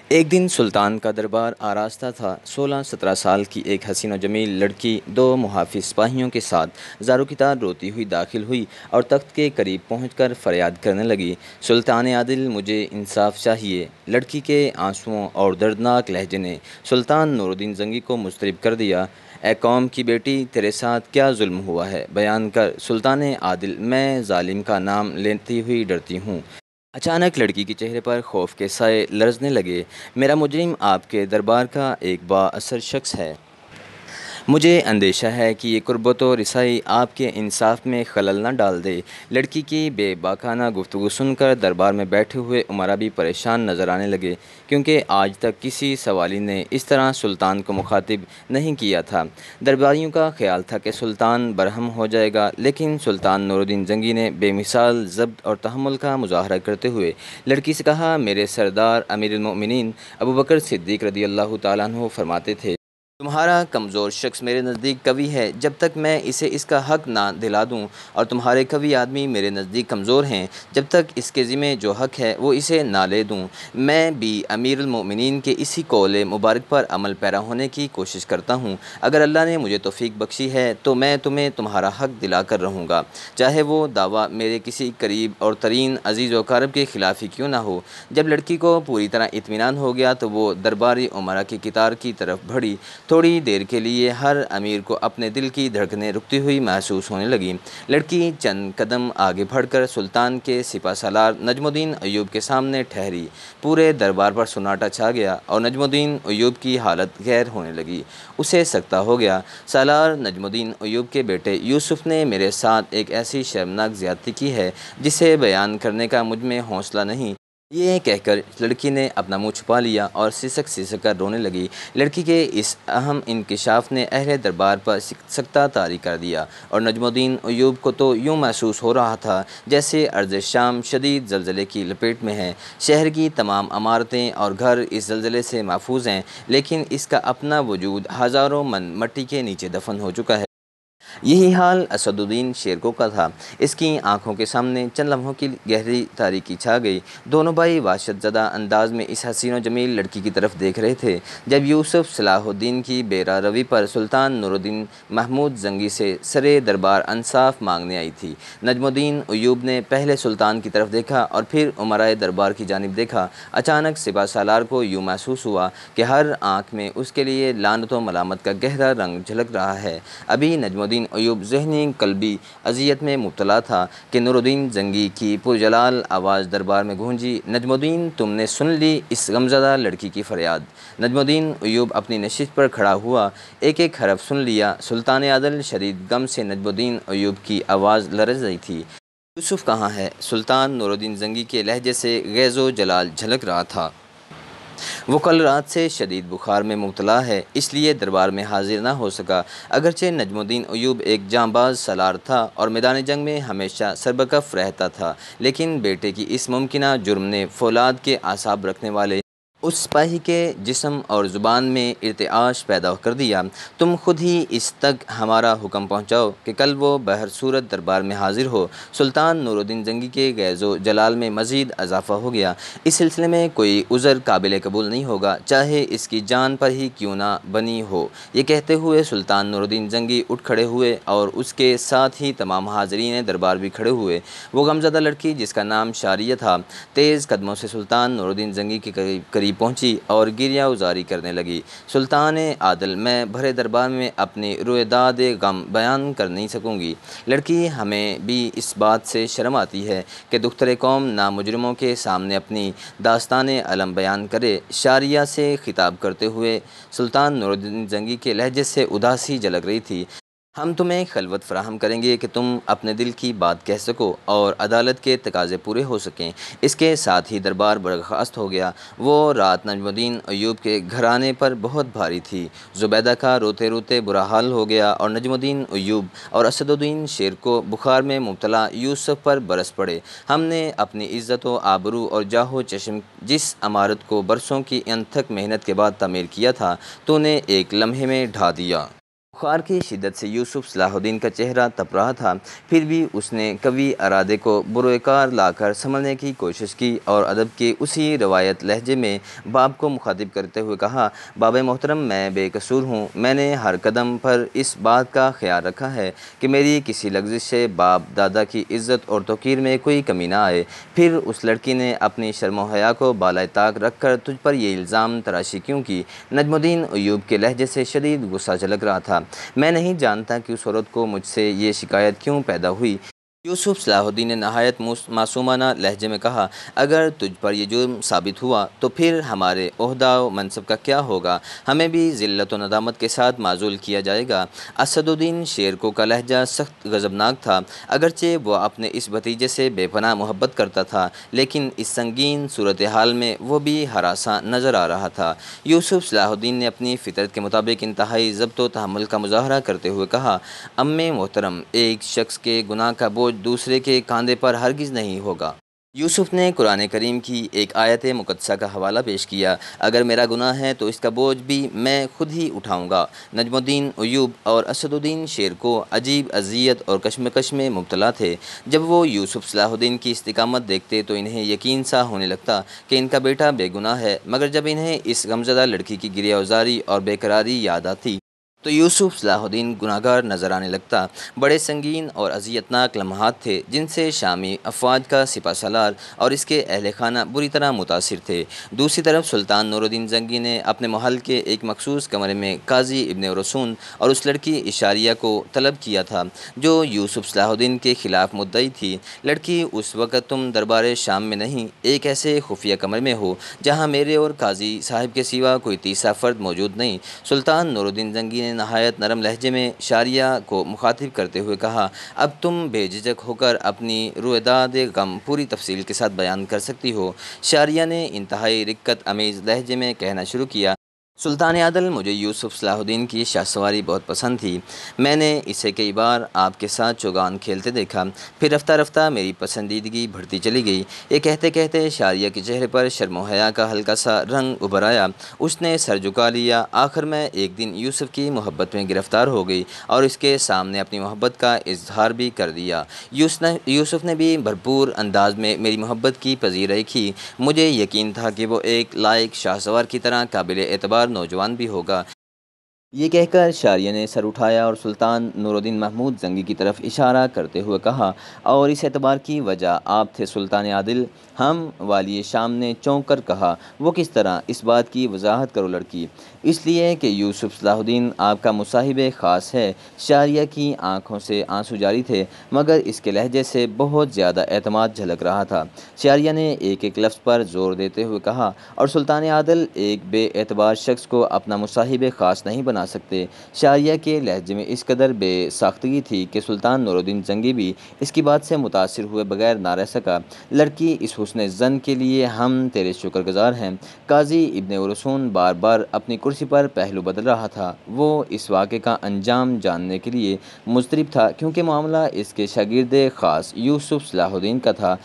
ایک دن سلطان کا دربار آراستہ تھا۔ 16-17 سال کی ایک حسین و جمیل لڑکی 2 محافظ سپاہیوں کے ساتھ زاروں کی طرح روتی ہوئی داخل ہوئی اور تخت کے قریب پہنچ کر فریاد کرنے لگی، سلطان عادل، مجھے انصاف چاہیے۔ لڑکی کے آنسوؤں اور دردناک لہجے نے سلطان نور الدین زنگی کو مضطرب کر دیا۔ اے قوم کی بیٹی، تیرے ساتھ کیا ظلم ہوا ہے؟ بیان کر۔ سلطان عادل، میں ظالم کا نام لیتی ہوئی ڈرتی ہوں۔ اچانک لڑکی کے چہرے پر خوف کے سائے لرزنے لگے۔ میرا مجرم آپ کے دربار کا ایک با اثر شخص ہے۔ مجھے اندیشہ ہے کہ یہ قربت و رسائی آپ کے انصاف میں خلل نہ ڈال دے۔ لڑکی کی بے باکانہ گفتگو سن کر دربار میں بیٹھے ہوئے امراء بھی پریشان نظر آنے لگے، کیونکہ آج تک کسی سوالی نے اس طرح سلطان کو مخاطب نہیں کیا تھا۔ درباریوں کا خیال تھا کہ سلطان برہم ہو جائے گا، لیکن سلطان نور الدین زنگی نے بے مثال ضبط اور تحمل کا مظاہرہ کرتے ہوئے لڑکی سے کہا، میرے سردار امیر المؤمنین ابوبکر صدیق رضی اللہ تعالیٰ عنہ فرماتے تھے، تمہارا کمزور شخص میرے نزدیک قوی ہے جب تک میں اسے اس کا حق نہ دلا دوں، اور تمہارے قوی آدمی میرے نزدیک کمزور ہیں جب تک اس کے ذمے جو حق ہے وہ اسے نہ لے دوں۔ میں بھی امیر المؤمنین کے اسی قول مبارک پر عمل پیرا ہونے کی کوشش کرتا ہوں۔ اگر اللہ نے مجھے توفیق بخشی ہے تو میں تمہیں تمہارا حق دلا کر رہوں گا، چاہے وہ دعویٰ میرے کسی قریب اور ترین عزیز و اقارب کے خلاف ہی کیوں نہ ہو۔ جب لڑکی کو پوری طرح اطمینان ہو گیا تو وہ درباری امراء کی قطار کی طرف بڑھی۔ تھوڑی دیر کے لیے ہر امیر کو اپنے دل کی دھڑکنیں رکتی ہوئی محسوس ہونے لگیں۔ لڑکی چند قدم آگے بڑھ کر سلطان کے سپہ سالار نجم الدین ایوب کے سامنے ٹھہری۔ پورے دربار پر سناٹا چھا گیا اور نجم الدین ایوب کی حالت غیر ہونے لگی۔ اسے سکتہ ہو گیا۔ سالار نجم الدین ایوب کے بیٹے یوسف نے میرے ساتھ ایک ایسی شرمناک زیادتی کی ہے جسے بیان کرنے کا مجھ میں حوصلہ نہیں۔ یہ کہہ کر لڑکی نے اپنا منہ چھپا لیا اور سسک سسک کر رونے لگی۔ لڑکی کے اس اہم انکشاف نے اہل دربار پر سکتہ طاری کر دیا، اور نجم الدین ایوب کو تو یوں محسوس ہو رہا تھا جیسے ارض شام شدید زلزلے کی لپیٹ میں ہے۔ شہر کی تمام عمارتیں اور گھر اس زلزلے سے محفوظ ہیں، لیکن اس کا اپنا وجود ہزاروں من مٹی کے نیچے دفن ہو چکا ہے۔ یہی حال اسد الدین شیرکو کا تھا۔ اس کی آنکھوں کے سامنے چند لمحوں کی گہری تاریکی چھا گئی۔ دونوں بھائی وحشت زدہ انداز میں اس حسین و جمیل لڑکی کی طرف دیکھ رہے تھے۔ جب یوسف صلاح الدین کی بے راہ روی پر سلطان نور الدین محمود زنگی سے سرِ دربار انصاف مانگنے آئی تھی، نجم الدین ایوب نے پہلے سلطان کی طرف دیکھا اور پھر امرائے دربار کی جانب دیکھا۔ اچانک سپہ سالار کو یوں محسوس ہوا کہ ہر آنکھ میں اس کے لیے لعنت و ملامت کا گہرا رنگ جھلک رہا ہے۔ ابھی نجم الدین ایوب ذہنی قلبی اذیت میں مبتلا تھا کہ نور الدین زنگی کی پرجلال آواز دربار میں گونجی، نجم الدین، تم نے سن لی اس غمزدہ لڑکی کی فریاد؟ نجم الدین ایوب اپنی نشست پر کھڑا ہوا، ایک ایک حرف سن لیا۔ سلطان عادل شدید غم سے نجم الدین ایوب کی آواز لرز رہی تھی۔ یوسف کہاں ہے؟ سلطان نور الدین زنگی کے لہجے سے غیظ و جلال جھلک رہا تھا۔ وہ کل رات سے شدید بخار میں مبتلا ہے، اس لیے دربار میں حاضر نہ ہو سکا۔ اگرچہ نجم الدین ایوب ایک جانباز سالار تھا اور میدان جنگ میں ہمیشہ سربکف رہتا تھا، لیکن بیٹے کی اس ممکنہ جرم نے فولاد کے اعصاب رکھنے والے اس سپاہی کے جسم اور زبان میں ارتعاش پیدا کر دیا۔ تم خود ہی اس تک ہمارا حکم پہنچاؤ کہ کل وہ بہر صورت دربار میں حاضر ہو۔ سلطان نور الدین زنگی کے غیظ و جلال میں مزید اضافہ ہو گیا۔ اس سلسلے میں کوئی عذر قابل قبول نہیں ہوگا، چاہے اس کی جان پر ہی کیوں نہ بنی ہو۔ یہ کہتے ہوئے سلطان نور الدین زنگی اٹھ کھڑے ہوئے اور اس کے ساتھ ہی تمام حاضرین دربار بھی کھڑے ہوئے۔ وہ غمزدہ لڑکی جس کا نام شاریہ تھا تیز قدموں سے سلطان نور الدین زنگی کے قریب پہنچی اور گریہ ازاری کرنے لگی۔ سلطان عادل، میں بھرے دربار میں اپنی رویداد غم بیان کر نہیں سکوں گی۔ لڑکی، ہمیں بھی اس بات سے شرم آتی ہے کہ دختر قوم نامجرموں کے سامنے اپنی داستان علم بیان کرے۔ شاریہ سے خطاب کرتے ہوئے سلطان نور الدین زنگی کے لہجے سے اداسی جھلک رہی تھی۔ ہم تمہیں خلوت فراہم کریں گے کہ تم اپنے دل کی بات کہہ سکو اور عدالت کے تقاضے پورے ہو سکیں۔ اس کے ساتھ ہی دربار برخاست ہو گیا۔ وہ رات نجم الدین ایوب کے گھرانے پر بہت بھاری تھی۔ زبیدہ کا روتے روتے برا حال ہو گیا اور نجم الدین ایوب اور اسد الدین شیرکو بخار میں مبتلا یوسف پر برس پڑے۔ ہم نے اپنی عزت و آبرو اور جاہ و چشم جس عمارت کو برسوں کی انتھک محنت کے بعد تعمیر کیا تھا، تو نے ایک لمحے میں ڈھا دیا۔ بخار کی شدت سے یوسف صلاح الدین کا چہرہ تپ رہا تھا، پھر بھی اس نے قوی ارادے کو بروئے کار لا کر سنبھلنے کی کوشش کی اور ادب کے اسی روایت لہجے میں باپ کو مخاطب کرتے ہوئے کہا، باب محترم، میں بے قصور ہوں۔ میں نے ہر قدم پر اس بات کا خیال رکھا ہے کہ میری کسی لغزش سے باپ دادا کی عزت اور توقیر میں کوئی کمی نہ آئے۔ پھر اس لڑکی نے اپنی شرم و حیا کو بالائے طاق رکھ کر تجھ پر یہ الزام تراشی کیوں کی؟ نجم الدین ایوب کے لہجے سے شدید غصہ جھلک رہا تھا۔ میں نہیں جانتا کہ اس عورت کو مجھ سے یہ شکایت کیوں پیدا ہوئی۔ یوسف صلاح الدین نے نہایت معصومانہ لہجے میں کہا، اگر تجھ پر یہ جرم ثابت ہوا تو پھر ہمارے عہدہ و منصب کا کیا ہوگا؟ ہمیں بھی ذلت و ندامت کے ساتھ معزول کیا جائے گا۔ اسد الدین شیرکو کا لہجہ سخت غضبناک تھا، اگرچہ وہ اپنے اس بھتیجے سے بے پناہ محبت کرتا تھا، لیکن اس سنگین صورتحال میں وہ بھی ہراساں نظر آ رہا تھا۔ یوسف صلاح الدین نے اپنی فطرت کے مطابق انتہائی ضبط و تحمل کا مظاہرہ کرتے ہوئے کہا، امّ محترم، ایک شخص کے گناہ کا بوجھ دوسرے کے کاندھے پر ہرگز نہیں ہوگا۔ یوسف نے قرآن کریم کی ایک آیت مقدسہ کا حوالہ پیش کیا، اگر میرا گناہ ہے تو اس کا بوجھ بھی میں خود ہی اٹھاؤں گا۔ نجم الدین ایوب اور اسد الدین شیرکو عجیب اذیت اور کشمکش میں مبتلا تھے۔ جب وہ یوسف صلاح الدین کی استقامت دیکھتے تو انہیں یقین سا ہونے لگتا کہ ان کا بیٹا بے گناہ ہے، مگر جب انہیں اس غمزدہ لڑکی کی گریہ وزاری اور بے قراری یاد آتی تو یوسف صلاح الدین گناہگار نظر آنے لگتا۔ بڑے سنگین اور اذیتناک لمحات تھے جن سے شامی افواج کا سپہ سالار اور اس کے اہل خانہ بری طرح متاثر تھے۔ دوسری طرف سلطان نور الدین زنگی نے اپنے محل کے ایک مخصوص کمرے میں قاضی ابن ورسون اور اس لڑکی اشاریہ کو طلب کیا تھا جو یوسف صلاح الدین کے خلاف مدعی تھی۔ لڑکی، اس وقت تم دربار شام میں نہیں، ایک ایسے خفیہ کمرے میں ہو جہاں میرے اور قاضی صاحب کے سوا کوئی تیسرا فرد موجود نہیں۔ سلطان نور الدین زنگی نے نہایت نرم لہجے میں شاریہ کو مخاطب کرتے ہوئے کہا، اب تم بے جھجک ہو کر اپنی رویداد غم پوری تفصیل کے ساتھ بیان کر سکتی ہو۔ شاریہ نے انتہائی رقت امیز لہجے میں کہنا شروع کیا، سلطان عادل، مجھے یوسف صلاح الدین کی شاہ سواری بہت پسند تھی۔ میں نے اسے کئی بار آپ کے ساتھ چوگان کھیلتے دیکھا، پھر رفتہ رفتہ میری پسندیدگی بڑھتی چلی گئی۔ یہ کہتے کہتے شاریہ کے چہرے پر شرم و حیا کا ہلکا سا رنگ ابھر آیا۔ اس نے سر جھکا لیا۔ آخر میں ایک دن یوسف کی محبت میں گرفتار ہو گئی اور اس کے سامنے اپنی محبت کا اظہار بھی کر دیا۔ یوسف نے بھی بھرپور انداز میں میری محبت کی پذیرائی کی۔ مجھے یقین تھا کہ وہ ایک لائق شاہ سوار کی طرح قابل اعتبار نوجوان بھی ہوگا۔ یہ کہہ کر شاریہ نے سر اٹھایا اور سلطان نور الدین محمود زنگی کی طرف اشارہ کرتے ہوئے کہا، اور اس اعتبار کی وجہ آپ تھے سلطان عادل؟ ہم والی شام نے چونک کر کہا، وہ کس طرح؟ اس بات کی وضاحت کرو لڑکی۔ اس لیے کہ یوسف صلاح الدین آپ کا مصاحب خاص ہے۔ شاریہ کی آنکھوں سے آنسو جاری تھے، مگر اس کے لہجے سے بہت زیادہ اعتماد جھلک رہا تھا۔ شاریہ نے ایک ایک لفظ پر زور دیتے ہوئے کہا، اور سلطان عادل ایک بے اعتبار شخص کو اپنا مصاحب خاص نہیں بنا سکتے۔ شاریہ کے لہجے میں اس قدر بے ساختگی تھی کہ سلطان نور الدین زنگی بھی اس کی بات سے متاثر ہوئے بغیر نہ رہ سکا۔ لڑکی، اس حسن زن کے لیے ہم تیرے شکر گزار ہیں۔ قاضی ابن ورسون بار بار اپنی کرسی پر پہلو بدل رہا تھا۔ وہ اس واقعے کا انجام جاننے کے لیے مضطرب تھا کیونکہ معاملہ اس کے شاگرد خاص یوسف صلاح الدین کا تھا،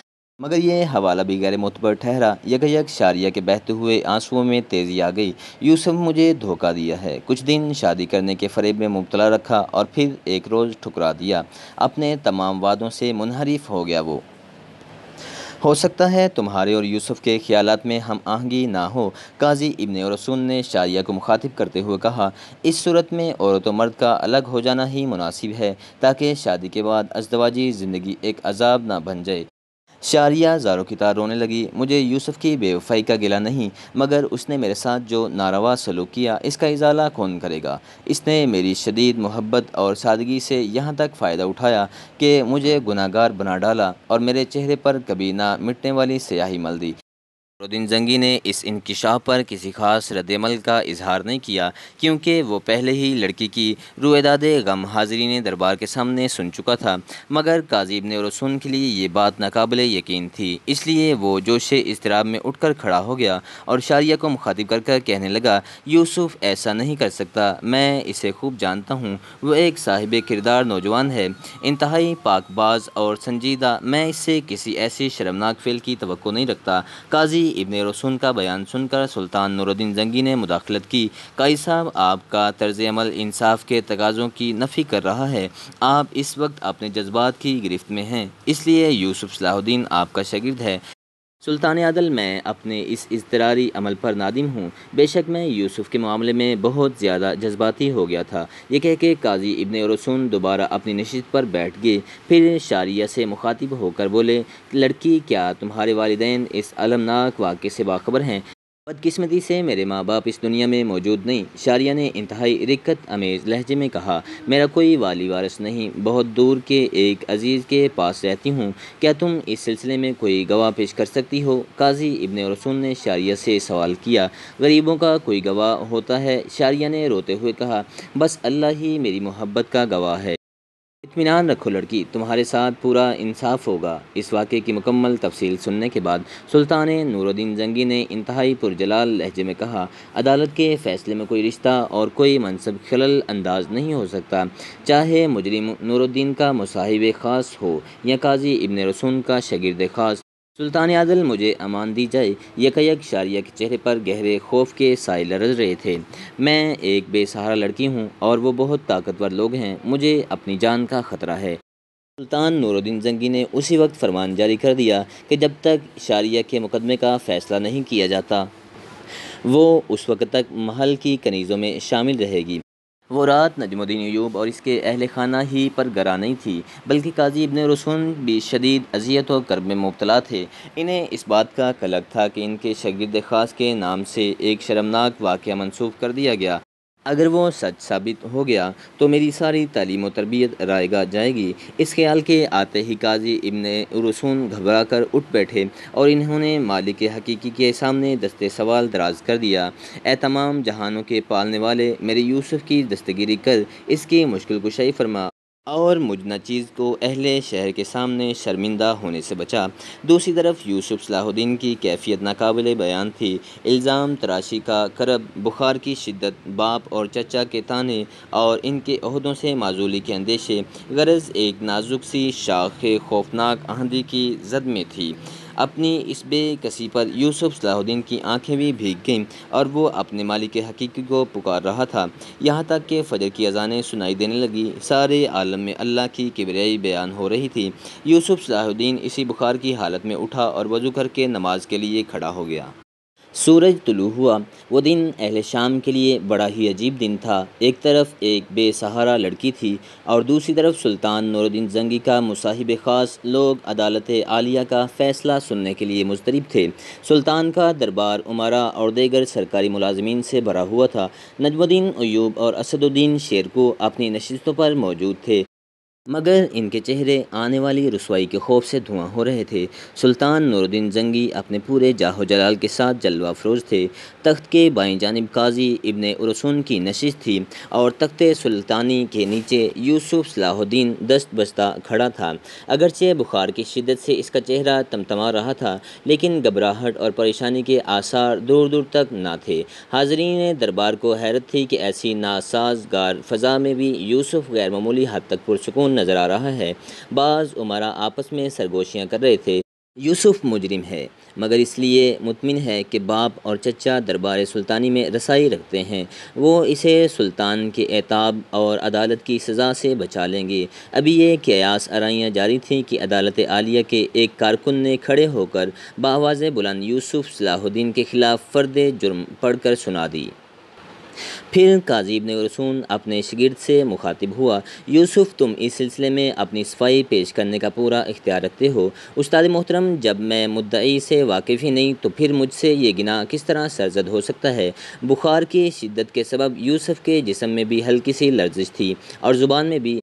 مگر یہ حوالہ بھی غیر معتبر ٹھہرا۔ یکایک شاریہ کے بہتے ہوئے آنسوؤں میں تیزی آ گئی۔ یوسف مجھے دھوکہ دیا ہے، کچھ دن شادی کرنے کے فریب میں مبتلا رکھا اور پھر ایک روز ٹھکرا دیا۔ اپنے تمام وعدوں سے منحرف ہو گیا وہ۔ ہو سکتا ہے تمہارے اور یوسف کے خیالات میں ہم آہنگی نہ ہو۔ قاضی ابن ورسون نے شاریہ کو مخاطب کرتے ہوئے کہا، اس صورت میں عورت و مرد کا الگ ہو جانا ہی مناسب ہے تاکہ شادی کے بعد ازدواجی زندگی ایک عذاب نہ بن جائے۔ شاریہ زاروں کی طرح رونے لگی، مجھے یوسف کی بے وفائی کا گلہ نہیں، مگر اس نے میرے ساتھ جو ناروا سلوک کیا اس کا ازالہ کون کرے گا؟ اس نے میری شدید محبت اور سادگی سے یہاں تک فائدہ اٹھایا کہ مجھے گناہ گار بنا ڈالا اور میرے چہرے پر کبھی نہ مٹنے والی سیاہی مل دی۔ نور الدین زنگی نے اس انکشاف پر کسی خاص رد عمل کا اظہار نہیں کیا کیونکہ وہ پہلے ہی لڑکی کی رویداد غم حاضرین دربار کے سامنے سن چکا تھا، مگر قاضی ابن ورسون کے لیے یہ بات ناقابل یقین تھی۔ اس لیے وہ جوش اضطراب میں اٹھ کر کھڑا ہو گیا اور شاریہ کو مخاطب کر کر کہنے لگا، یوسف ایسا نہیں کر سکتا، میں اسے خوب جانتا ہوں، وہ ایک صاحب کردار نوجوان ہے، انتہائی پاک باز اور سنجیدہ، میں اس سے کسی ایسی شرمناک فعل کی توقع نہیں رکھتا۔ قاضی ابن رسون کا بیان سن کر سلطان نور الدین زنگی نے مداخلت کی۔ قاضی صاحب، آپ کا طرز عمل انصاف کے تقاضوں کی نفی کر رہا ہے۔ آپ اس وقت اپنے جذبات کی گرفت میں ہیں، اس لیے یوسف صلاح الدین آپ کا شاگرد ہے۔ سلطان عادل، میں اپنے اس اضطراری عمل پر نادم ہوں۔ بے شک میں یوسف کے معاملے میں بہت زیادہ جذباتی ہو گیا تھا۔ یہ کہہ کے قاضی ابن رسون دوبارہ اپنی نشست پر بیٹھ گئے، پھر شاریہ سے مخاطب ہو کر بولے، لڑکی، کیا تمہارے والدین اس المناک واقعے سے باخبر ہیں؟ بدقسمتی سے میرے ماں باپ اس دنیا میں موجود نہیں۔ شاریہ نے انتہائی رقت امیز لہجے میں کہا، میرا کوئی والی وارث نہیں، بہت دور کے ایک عزیز کے پاس رہتی ہوں۔ کیا تم اس سلسلے میں کوئی گواہ پیش کر سکتی ہو؟ قاضی ابن رسول نے شاریہ سے سوال کیا، غریبوں کا کوئی گواہ ہوتا ہے؟ شاریہ نے روتے ہوئے کہا، بس اللہ ہی میری محبت کا گواہ ہے۔ اطمینان رکھو لڑکی، تمہارے ساتھ پورا انصاف ہوگا۔ اس واقعے کی مکمل تفصیل سننے کے بعد سلطان نور الدین زنگی نے انتہائی پرجلال لہجے میں کہا، عدالت کے فیصلے میں کوئی رشتہ اور کوئی منصب خلل انداز نہیں ہو سکتا، چاہے مجرم نور الدین کا مصاحب خاص ہو یا قاضی ابن رسول کا شاگرد خاص۔ سلطان عادل، مجھے امان دی جائے۔ یکایک شاریہ کے چہرے پر گہرے خوف کے سائے لرز رہے تھے۔ میں ایک بے سہارا لڑکی ہوں اور وہ بہت طاقتور لوگ ہیں، مجھے اپنی جان کا خطرہ ہے۔ سلطان نور الدین زنگی نے اسی وقت فرمان جاری کر دیا کہ جب تک شاریہ کے مقدمے کا فیصلہ نہیں کیا جاتا، وہ اس وقت تک محل کی کنیزوں میں شامل رہے گی۔ وہ رات نجم الدین ایوب اور اس کے اہل خانہ ہی پر گراں نہیں تھی، بلکہ قاضی ابن رسول بھی شدید اذیت و کرب میں مبتلا تھے۔ انہیں اس بات کا قلق تھا کہ ان کے شاگرد خاص کے نام سے ایک شرمناک واقعہ منسوخ کر دیا گیا۔ اگر وہ سچ ثابت ہو گیا تو میری ساری تعلیم و تربیت رائگاں جائے گی۔ اس خیال کے آتے ہی قاضی ابن رسول گھبرا کر اٹھ بیٹھے اور انہوں نے مالک حقیقی کے سامنے دست سوال دراز کر دیا، اے تمام جہانوں کے پالنے والے، میرے یوسف کی دستگیری کر، اس کی مشکل کشائی فرما اور مجھ ناچیز کو اہل شہر کے سامنے شرمندہ ہونے سے بچا۔ دوسری طرف یوسف صلاح الدین کی کیفیت ناقابل بیان تھی۔ الزام تراشی کا کرب، بخار کی شدت، باپ اور چچا کے طعنے اور ان کے عہدوں سے معزولی کے اندیشے، غرض ایک نازک سی شاخ خوفناک آندھی کی زد میں تھی۔ اپنی اس بے کسی پر یوسف صلاح الدین کی آنکھیں بھی بھیگ گئیں اور وہ اپنے مالک حقیقی کو پکار رہا تھا، یہاں تک کہ فجر کی اذانیں سنائی دینے لگی، سارے عالم میں اللہ کی کبریائی بیان ہو رہی تھی۔ یوسف صلاح الدین اسی بخار کی حالت میں اٹھا اور وضو کر کے نماز کے لیے کھڑا ہو گیا۔ سورج طلوع ہوا۔ وہ دن اہل شام کے لیے بڑا ہی عجیب دن تھا۔ ایک طرف ایک بے سہارا لڑکی تھی اور دوسری طرف سلطان نور الدین زنگی کا مصاحب خاص۔ لوگ عدالت عالیہ کا فیصلہ سننے کے لیے مضطرب تھے۔ سلطان کا دربار امراء اور دیگر سرکاری ملازمین سے بھرا ہوا تھا۔ نجم الدین ایوب اور اسد الدین شیرکو اپنی نشستوں پر موجود تھے، مگر ان کے چہرے آنے والی رسوائی کے خوف سے دھواں ہو رہے تھے۔ سلطان نور الدین زنگی اپنے پورے جاہ و جلال کے ساتھ جلوہ افروز تھے۔ تخت کے بائیں جانب قاضی ابن رسول کی نشست تھی اور تخت سلطانی کے نیچے یوسف صلاح الدین دست بستہ کھڑا تھا۔ اگرچہ بخار کی شدت سے اس کا چہرہ تمتما رہا تھا، لیکن گھبراہٹ اور پریشانی کے آثار دور دور تک نہ تھے۔ حاضرین دربار کو حیرت تھی کہ ایسی ناسازگار فضا میں بھی یوسف غیر معمولی حد تک پرسکون نظر آ رہا ہے۔ بعض امراء آپس میں سرگوشیاں کر رہے تھے، یوسف مجرم ہے، مگر اس لیے مطمئن ہے کہ باپ اور چچا دربار سلطانی میں رسائی رکھتے ہیں، وہ اسے سلطان کے عتاب اور عدالت کی سزا سے بچا لیں گے۔ ابھی یہ قیاس آرائیاں جاری تھیں کہ عدالت عالیہ کے ایک کارکن نے کھڑے ہو کر بآواز بلند یوسف صلاح الدین کے خلاف فرد جرم پڑھ کر سنا دی۔ پھر قاضی ابن رسول اپنے شاگرد سے مخاطب ہوا، یوسف، تم اس سلسلے میں اپنی صفائی پیش کرنے کا پورا اختیار رکھتے ہو۔ استاد محترم، جب میں مدعی سے واقف ہی نہیں تو پھر مجھ سے یہ گناہ کس طرح سرزد ہو سکتا ہے؟ بخار کی شدت کے سبب یوسف کے جسم میں بھی ہلکی سی لرزش تھی اور زبان میں بھی۔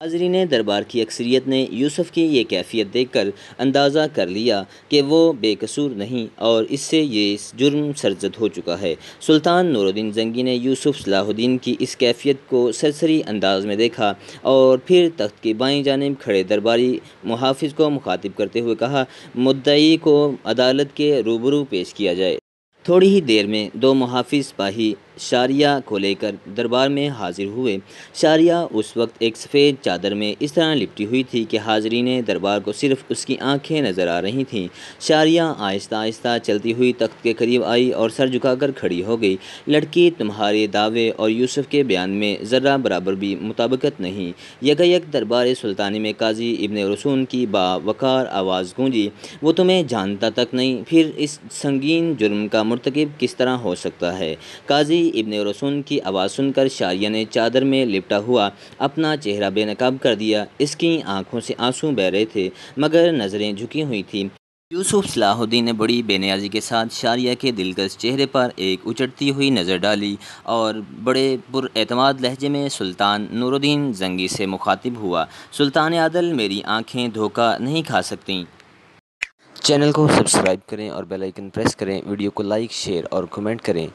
حاضرین دربار کی اکثریت نے یوسف کی یہ کیفیت دیکھ کر اندازہ کر لیا کہ وہ بے قصور نہیں اور اس سے یہ جرم سرزد ہو چکا ہے۔ سلطان نور الدین زنگی نے یوسف صلاح الدین کی اس کیفیت کو سرسری انداز میں دیکھا اور پھر تخت کی بائیں جانب کھڑے درباری محافظ کو مخاطب کرتے ہوئے کہا، مدعی کو عدالت کے روبرو پیش کیا جائے۔ تھوڑی ہی دیر میں دو محافظ سپاہی شاریہ کو لے کر دربار میں حاضر ہوئے۔ شاریہ اس وقت ایک سفید چادر میں اس طرح لپٹی ہوئی تھی کہ حاضرین دربار کو صرف اس کی آنکھیں نظر آ رہی تھیں۔ شاریہ آہستہ آہستہ چلتی ہوئی تخت کے قریب آئی اور سر جھکا کر کھڑی ہو گئی۔ لڑکی، تمہارے دعوے اور یوسف کے بیان میں ذرہ برابر بھی مطابقت نہیں۔ یکایک دربار سلطانی میں قاضی ابن رسون کی باوقار آواز گونجی، وہ تمہیں جانتا تک نہیں، پھر اس سنگین جرم کا مرتکب کس طرح ہو سکتا ہے؟ قاضی ابن رسون کی آواز سن کر شاریہ نے چادر میں لپٹا ہوا اپنا چہرہ بے نقاب کر دیا۔ اس کی آنکھوں سے آنسو بہہ رہے تھے مگر نظریں جھکی ہوئی تھیں۔ یوسف صلاح الدین نے بڑی بے نیازی کے ساتھ شاریہ کے دلکش چہرے پر ایک اچٹتی ہوئی نظر ڈالی اور بڑے پر اعتماد لہجے میں سلطان نور الدین زنگی سے مخاطب ہوا۔ سلطان عادل، میری آنکھیں دھوکہ نہیں کھا سکتیں۔ چینل کو سبسکرائب کریں اور بیل آئیکن پریس کریں۔ ویڈیو کو لائک، شیئر اور کمنٹ کریں۔